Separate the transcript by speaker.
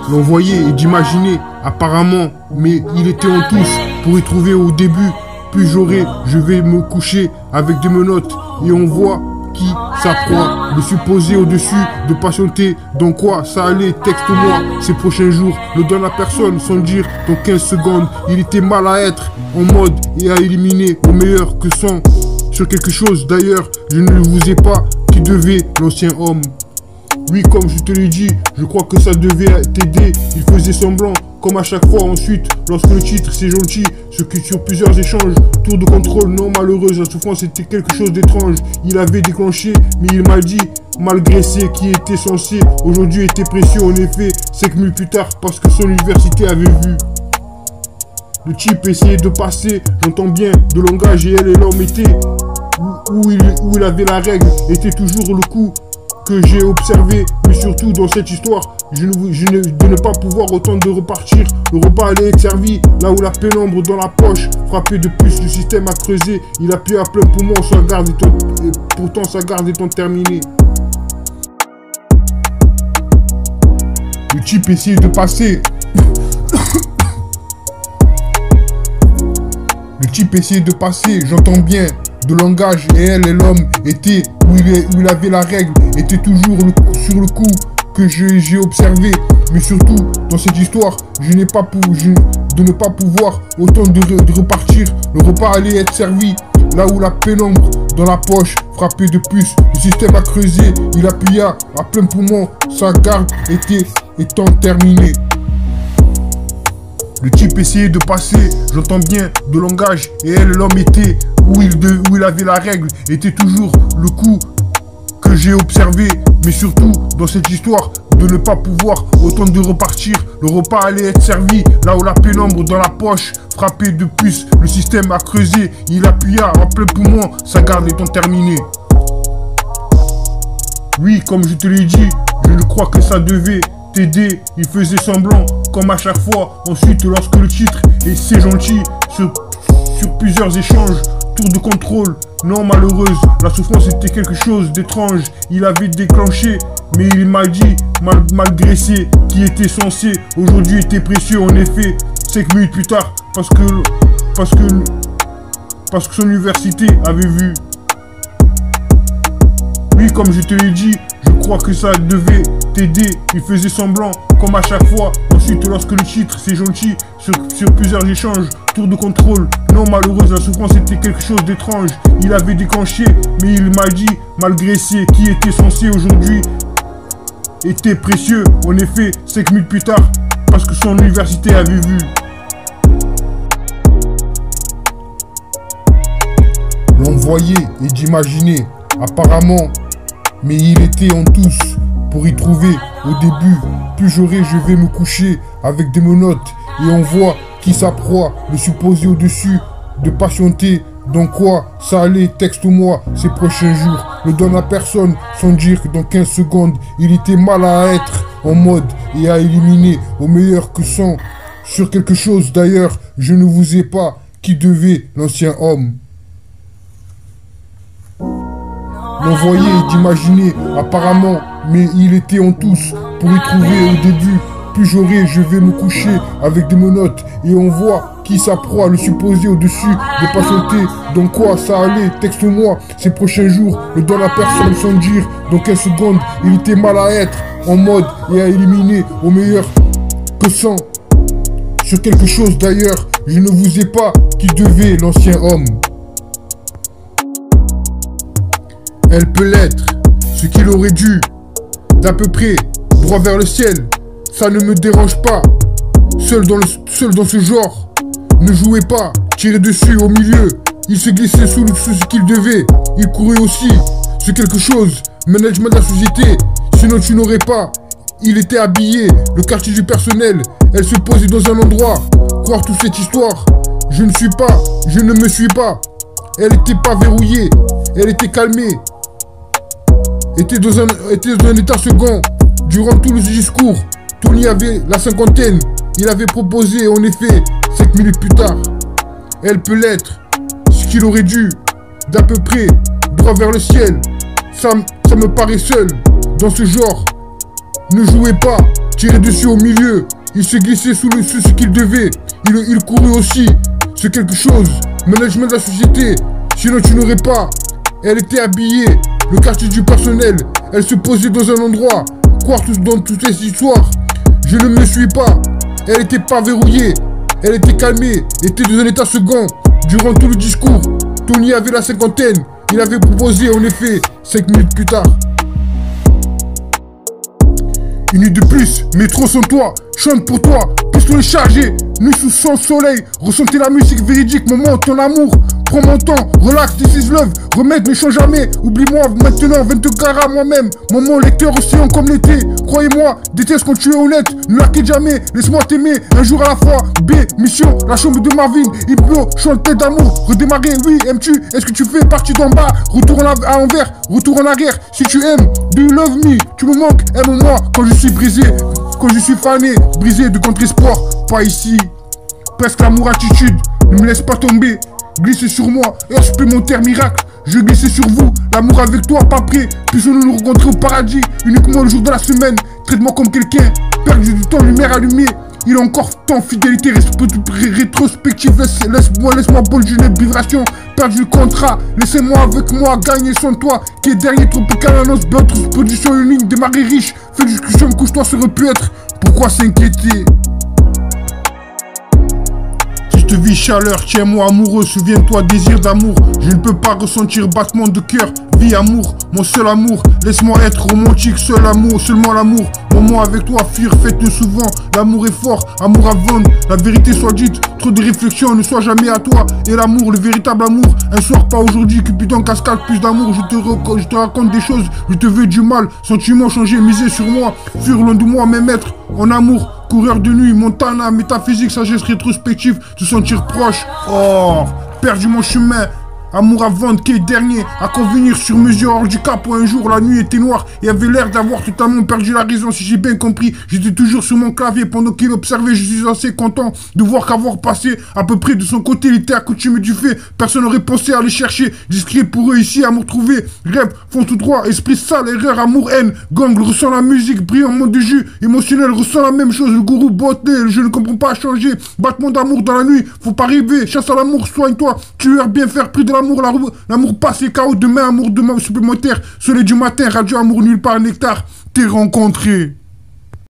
Speaker 1: l'envoyer et d'imaginer, apparemment, mais il était en touche pour y trouver au début. Puis je vais me coucher avec des menottes et on voit qui s'approie. Me supposer au-dessus, de patienter, dans quoi ça allait, texte-moi ces prochains jours. Ne donne à personne sans dire dans 15 secondes. Il était mal à être en mode et à éliminer au meilleur que sans. Sur quelque chose d'ailleurs, je ne vous ai pas qui devait l'ancien homme. Oui, comme je te l'ai dit, je crois que ça devait t'aider. Il faisait semblant, comme à chaque fois. Ensuite, lorsque le titre c'est gentil, ce qui sur plusieurs échanges, tour de contrôle, non malheureuse, la souffrance était quelque chose d'étrange. Il avait déclenché, mais il m'a dit, malgré ce qui était censé, aujourd'hui était précieux. En effet, 5 minutes plus tard, parce que son université avait vu. Le type essayait de passer, j'entends bien, de langage et elle et l'homme était où il avait la règle, était toujours le coup que j'ai observé, mais surtout dans cette histoire, de ne pas pouvoir autant de repartir. Le repas allait être servi, là où la pénombre dans la poche, frappé de plus, le système a creusé, il appuyait à plein poumon, sa garde et pourtant sa garde étant terminée. Le type essayait de passer. Le type essayait de passer, j'entends bien, de langage et elle et l'homme était où il avait la règle, était toujours sur le coup que j'ai observé. Mais surtout, dans cette histoire, de ne pas pouvoir autant de repartir. Le repas allait être servi, là où la pénombre dans la poche frappait de plus. Le système a creusé, il appuya à plein poumon, sa garde étant terminée. Le type essayait de passer, j'entends bien, de langage, et elle, l'homme était où il avait la règle, était toujours le coup que j'ai observé. Mais surtout, dans cette histoire, de ne pas pouvoir autant de repartir. Le repas allait être servi, là où la pénombre dans la poche frappait de plus. Le système a creusé, il appuya en plein poumon, sa garde étant terminée. Oui, comme je te l'ai dit, je crois que ça devait t'aider. Il faisait semblant, comme à chaque fois. Ensuite, lorsque le titre et c'est gentil, sur plusieurs échanges, tour de contrôle, non malheureuse, la souffrance était quelque chose d'étrange. Il avait déclenché, mais il m'a dit, malgré ce qui était censé, aujourd'hui était précieux. En effet, 5 minutes plus tard, parce que son université avait vu. Oui, comme je te l'ai dit, je crois que ça devait t'aider. Il faisait semblant, comme à chaque fois. Ensuite, lorsque le titre c'est gentil, sur plusieurs échanges, tour de contrôle, non malheureuse, la souffrance était quelque chose d'étrange. Il avait déclenché, mais il m'a dit, malgré ce qui était censé aujourd'hui, était précieux. En effet, 5 minutes plus tard, parce que son université avait vu. L'envoyer et d'imaginer, apparemment, mais il était en tous pour y trouver au début. Plus je vais me coucher avec des menottes et on voit qui s'approie. Le supposé au-dessus, de patienter. Dans quoi ça allait, texte-moi ces prochains jours. Ne donne à personne sans dire que dans 15 secondes, il était mal à être en mode et à éliminer au meilleur que sans. Sur quelque chose d'ailleurs, je ne vous ai pas qui devait l'ancien homme. L'envoyer et d'imaginer, apparemment, mais il était en tous pour y trouver au début. Plus je vais me coucher avec des menottes et on voit qui s'approie. Le supposé au-dessus, de patienter. Dans quoi ça allait, texte-moi ces prochains jours. Ne donne à personne sans dire dans 15 secondes, il était mal à être en mode et à éliminer au meilleur que sans. Sur quelque chose d'ailleurs, je ne vous ai pas qui devait l'ancien homme. Elle peut l'être, ce qu'il aurait dû, d'à peu près, droit vers le ciel, ça ne me dérange pas. Seul dans ce genre, ne jouez pas, tirez dessus au milieu, il se glissait sous ce qu'il devait, il courait aussi, c'est quelque chose, management de la société, sinon tu n'aurais pas, il était habillé, le quartier du personnel, elle se posait dans un endroit, croire toute cette histoire, je ne me suis pas, elle était pas verrouillée, elle était calmée, était dans un état second. Durant tout le discours, Tony avait la cinquantaine. Il avait proposé, en effet, 5 minutes plus tard. Elle peut l'être, ce qu'il aurait dû, d'à peu près, droit vers le ciel. Ça me paraît seul, dans ce genre. Ne jouez pas, tiré dessus au milieu. Il s'est glissé sous ce qu'il devait. Il courut aussi. C'est quelque chose. Management de la société. Sinon tu n'aurais pas. Elle était habillée. Le quartier du personnel. Elle se posait dans un endroit. Croire dans toutes ces histoires. Je ne me suis pas. Elle était pas verrouillée. Elle était calmée. Était dans un état second. Durant tout le discours. Tony avait la cinquantaine. Il avait proposé en effet 5 minutes plus tard. Une nuit de plus, métro sans toi, chante pour toi, pistolet chargé, nuit sous son soleil, ressentez la musique véridique, moment, ton amour, prends mon temps, relax, this is love, remède ne change jamais, oublie-moi maintenant, 22 carats moi-même, moment lecteur océan comme l'été, croyez-moi, déteste quand tu es honnête, ne la quitte jamais, laisse-moi t'aimer, un jour à la fois, B, mission, la chambre de Marvin, Hypno, chante tête d'amour, redémarrer, oui, aimes-tu, est-ce que tu fais partie d'en bas, retour à l'envers, retour en arrière, si tu aimes, do you love me, tu me manques, aime-moi, quand je suis brisé, quand je suis fané, brisé de contre-espoir, pas ici, presque l'amour attitude, ne me laisse pas tomber, glissez sur moi, heure supplémentaire miracle, je glissais sur vous, l'amour avec toi, pas prêt, puissions-nous nous rencontrer au paradis, uniquement le jour de la semaine, traite-moi comme quelqu'un, perdu du temps, lumière allumée, il a encore temps, fidélité, rétrospective, laisse-moi bonne journée, vibration, perdu le contrat, laissez-moi avec moi, gagner sans toi, qui est derrière Tropical annonce, d'autres position unique, démarrer riche, fais discussion, couche-toi, ça aurait pu être, pourquoi s'inquiéter? Je te vis chaleur, tiens-moi amoureux, souviens-toi désir d'amour. Je ne peux pas ressentir battement de cœur, vie amour, mon seul amour. Laisse-moi être romantique, seul amour, seulement l'amour. Moment avec toi, fuir, faites-le souvent. L'amour est fort, amour à vendre, la vérité soit dite. Trop de réflexions, ne sois jamais à toi. Et l'amour, le véritable amour. Un soir, pas aujourd'hui, Cupidon cascade, plus d'amour. Je te raconte des choses, je te veux du mal. Sentiments changés, miser sur moi. Fuir loin de moi, mes maîtres, en amour. Coureur de nuit, Montana, métaphysique, sagesse rétrospective, se sentir proche. Oh, perdu mon chemin. Amour à vendre, qui est dernier, à convenir sur mesure hors du cap. Pour un jour, la nuit était noire et avait l'air d'avoir totalement perdu la raison. Si j'ai bien compris, j'étais toujours sur mon clavier pendant qu'il observait. Je suis assez content de voir qu'avoir passé à peu près de son côté, il était accoutumé du fait. Personne n'aurait pensé à aller chercher. Discret pour eux ici, amour trouvé. Rêve, font tout droit, esprit sale, erreur, amour, haine. Gang ressent la musique, brillant monde de jus. Émotionnel ressent la même chose. Le gourou botté, je ne comprends pas changer. Battement d'amour dans la nuit, faut pas rêver. Chasse à l'amour, soigne-toi. Tueur, bien faire, prix de l'amour passé, chaos demain, amour demain supplémentaire, soleil du matin, radio amour nulle part, nectar, t'es rencontré.